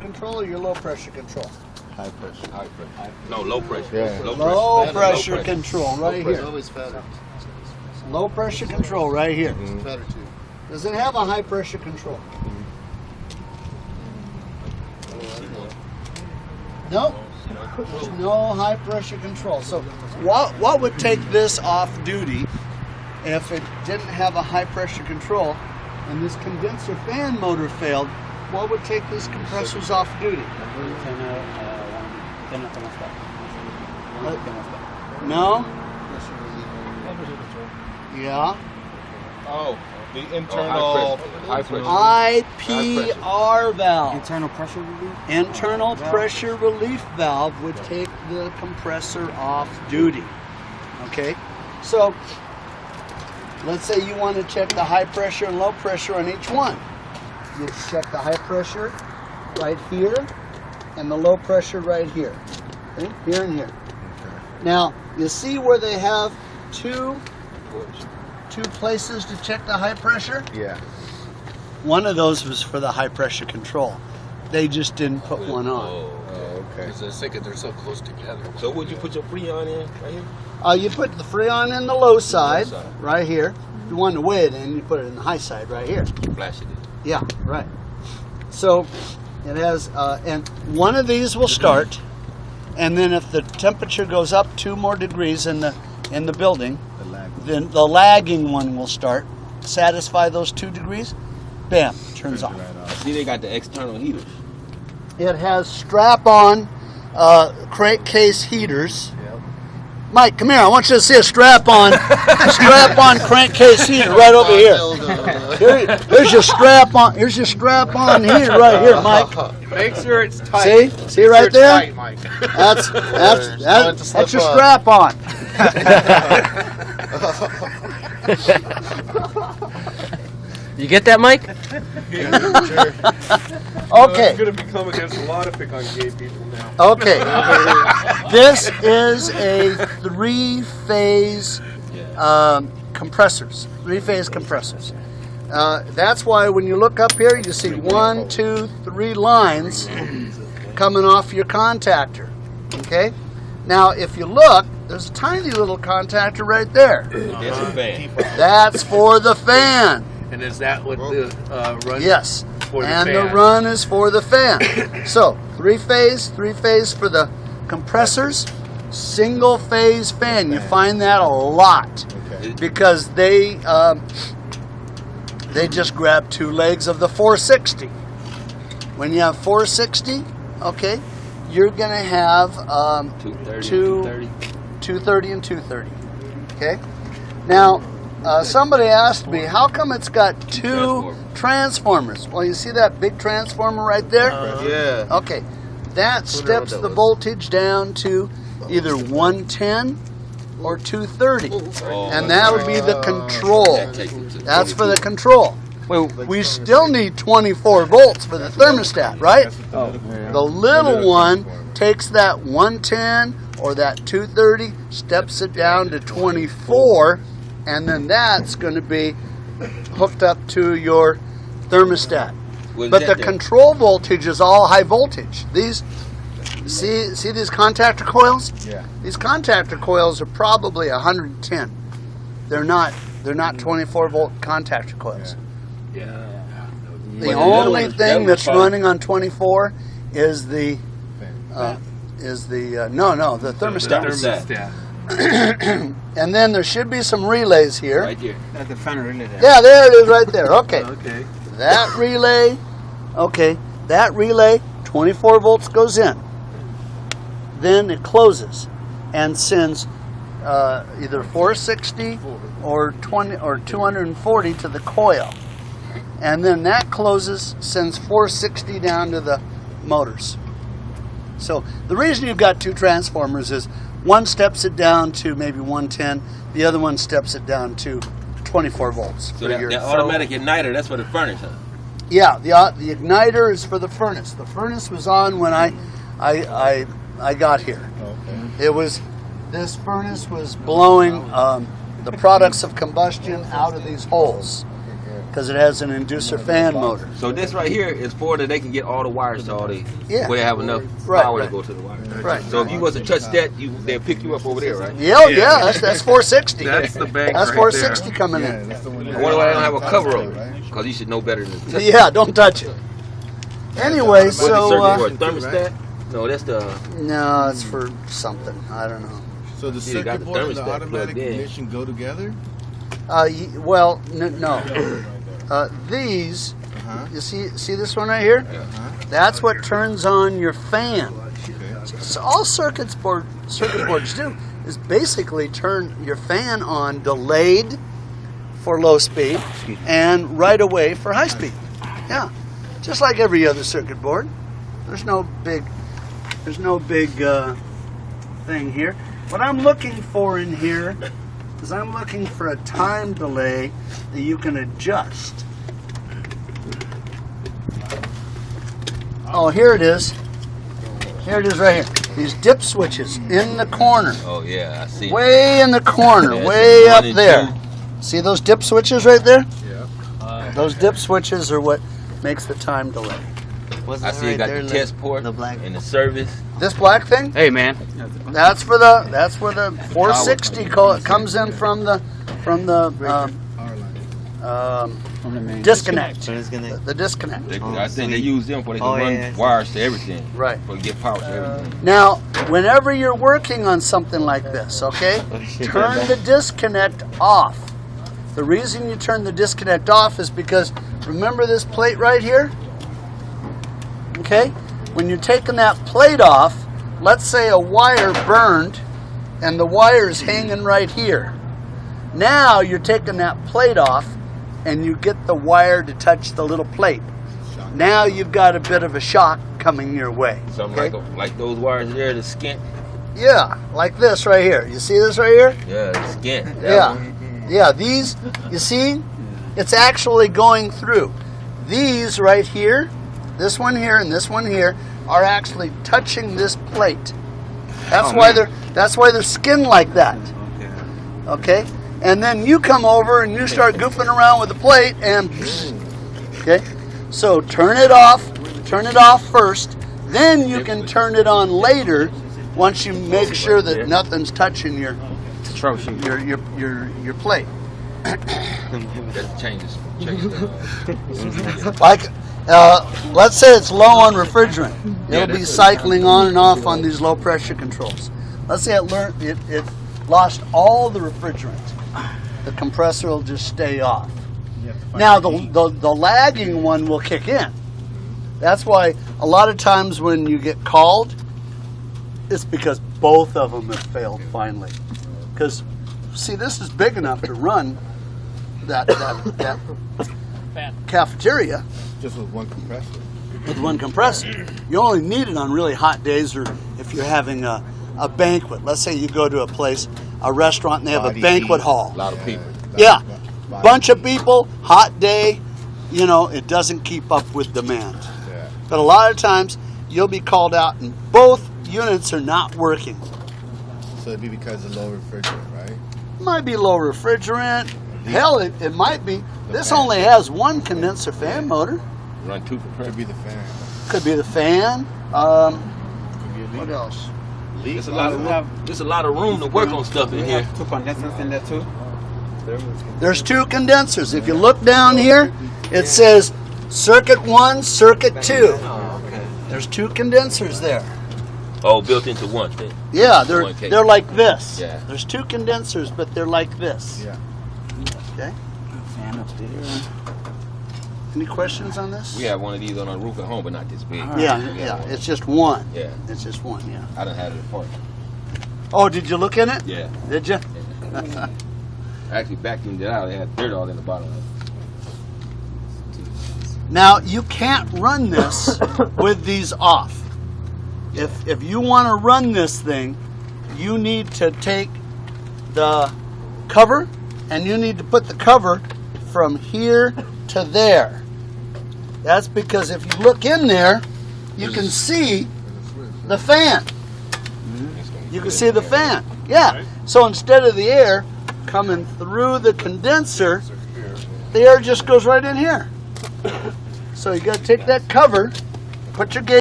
Control or your low pressure control? High pressure. High pressure. No, low pressure. Yeah. Low pressure control right It's here. always fatter. Low pressure control right here. It's fatter too. Does it have a high pressure control? No. There's no high pressure control. So what would take this off duty if it didn't have a high pressure control and this condenser fan motor failed? What would take these compressors off duty? No? Yeah. Oh, the internal High pressure. IPR valve. Internal pressure relief? Internal pressure relief valve would take the compressor off duty. Okay? So, let's say you want to check the high pressure and low pressure on each one. You check the high pressure right here and the low pressure right here. Okay? Here and here. Now, you see where they have two places to check the high pressure? Yeah. One of those was for the high pressure control. They just didn't put one on. Oh, okay. It's a second, they're so close together. So would you put your Freon in right here? You put the Freon in the low side, side. right here. If you want to weigh it in, you put it in the high side, right here. Flash it in. Yeah, right. So it has, and one of these will start, and then if the temperature goes up 2 more degrees in the building, then the lagging one will start. Satisfy those 2 degrees, bam, turns off. See, they got the external heaters. It has strap-on crankcase heaters. Yep. Mike, come here. I want you to see a strap-on crankcase heater right over here. Here's your strap-on. Here's your strap-on heater right here, Mike. Make sure it's tight. See right there? Tight, Mike. That's your strap-on. You get that, Mike? Okay. It's going to become against a lot of pick on gay people now. Okay. This is a 3-phase compressors. 3-phase compressors. That's why when you look up here, you see 1, 2, 3 lines coming off your contactor. Okay. Now, if you look, there's a tiny little contactor right there. That's a fan. That's for the fan. And is that what the run? Yes. For the And fan. the run is for the fan. So, 3-phase for the compressors, single-phase fan. You find that a lot Okay. because they just grab 2 legs of the 460. When you have 460, okay, you're going to have 230 and 230. Okay? Now, somebody asked me, how come it's got 2 transformers? Well, you see that big transformer right there? Yeah. Okay. That steps the voltage down to either 110 or 230. And that'll be the control. That's for the control. We still need 24 volts for the thermostat, right? The little one takes that 110 or that 230, steps it down to 24, and then that's going to be hooked up to your thermostat. But the control voltage is all high voltage. These, see these contactor coils? Yeah. These contactor coils are probably 110. They're not 24 volt contactor coils. The only thing that's running on 24 is the thermostat. And then there should be some relays here. Right here. That's the fan relay there. Yeah, there it is right there. Okay. Okay. That relay, 24 volts goes in. Then it closes and sends either 460 or 20 or 240 to the coil. And then that closes, sends 460 down to the motors. So the reason you've got 2 transformers is one steps it down to maybe 110, the other one steps it down to 24 volts. So that automatic igniter, that's for the furnace, huh? Yeah, the igniter is for the furnace. The furnace was on when I got here. Okay. This furnace was blowing the products of combustion out of these holes. because it has an inducer fan motor. So this right here is for that they can get all the wires to all the Yeah. where they have enough Right, power right. to go to the wire. Right. So if you was to touch that, they'll pick you up over there, right? Yeah, that's 460. That's the bank That's right 460 coming in. that's the one. I wonder why they don't have a cover over it. Because you should know better than to touch it. Yeah, don't touch it. Anyway, What's the so circuit board? Thermostat? No, that's the. no, it's for something. I don't know. So the You got circuit the board and the thermostat automatic plugged in. ignition go together? Well, no. These, Uh-huh. you see this one right here? Uh-huh. That's what turns on your fan. Okay. So all circuit boards do is basically turn your fan on delayed for low speed and right away for high speed. Yeah, just like every other circuit board. There's no big thing here. What I'm looking for in here is I'm looking for a time delay that you can adjust. Oh, here it is. Here it is right here. These dip switches in the corner. Oh yeah, I see. Way in the corner, Yeah, way one up and there. two. See those dip switches right there? Yeah. Those dip switches are what makes the time delay. I see you got the test port and the service. This black thing, Hey, man. that's where the 460 comes in from the Power line. disconnect. So it's gonna. The disconnect. I think they use them for they can Oh, run yeah. wires to everything. Right. For get power to everything. Now, whenever you're working on something like this, okay, turn the disconnect off. The reason you turn the disconnect off is because, remember this plate right here? Okay? When you're taking that plate off, let's say a wire burned and the wire's hanging right here. Now you're taking that plate off and you get the wire to touch the little plate. Now you've got a bit of a shock coming your way. Something okay? like those wires there, the skint. Yeah, like this right here. You see this right here? Yeah, the skint. That Yeah. one. Yeah, these, you see, it's actually going through. These right here, this one here and this one here, are actually touching this plate. That's why they're skinned like that. Okay? And then you come over and you start goofing around with the plate and okay? So turn it off first, then you can turn it on later once you make sure that nothing's touching your Troubleshooting. your plate. That changes. Like, let's say it's low on refrigerant. It'll be cycling on and off on these low pressure controls. Let's say it lost all the refrigerant. The compressor will just stay off. Now the lagging one will kick in. That's why a lot of times when you get called, it's because both of them have failed finally. Because, see, this is big enough to run that cafeteria Just with one compressor. with one compressor. You only need it on really hot days or if you're having a banquet. Let's say you go to a place, a restaurant, and they have a Body banquet heat. hall. A lot of people. Yeah, bunch of people, hot day, you know, it doesn't keep up with demand. Yeah. But a lot of times, you'll be called out and both units are not working. So it'd be because of low refrigerant, right? Might be low refrigerant. Hell, it might be. This only has one condenser fan motor. Run two Could compressors. be the fan. Could be the fan. Could be a leak. What else? There's a lot of room to work on stuff in here. Two condensers in there too. There's two condensers. If you look down here, it says circuit 1, circuit 2. Oh, okay. There's two condensers there. Oh, built into one thing. Yeah, One case. they're like this. Yeah. There's two condensers, but they're like this. Yeah. Okay. Fan upstairs. Any questions on this? We have one of these on our roof at home, but not this big. Yeah. It's just one. Yeah. It's just one. Yeah. I done had it apart. Oh, did you look in it? Yeah. Did you? I actually vacuumed it out. It had dirt all in the bottom of it. Now you can't run this with these off. If you want to run this thing, you need to take the cover and you need to put the cover from here to there. That's because if you look in there, you can see the fan. You can see the fan. Yeah. So instead of the air coming through the condenser, the air just goes right in here. So you got to take that cover, put your gauge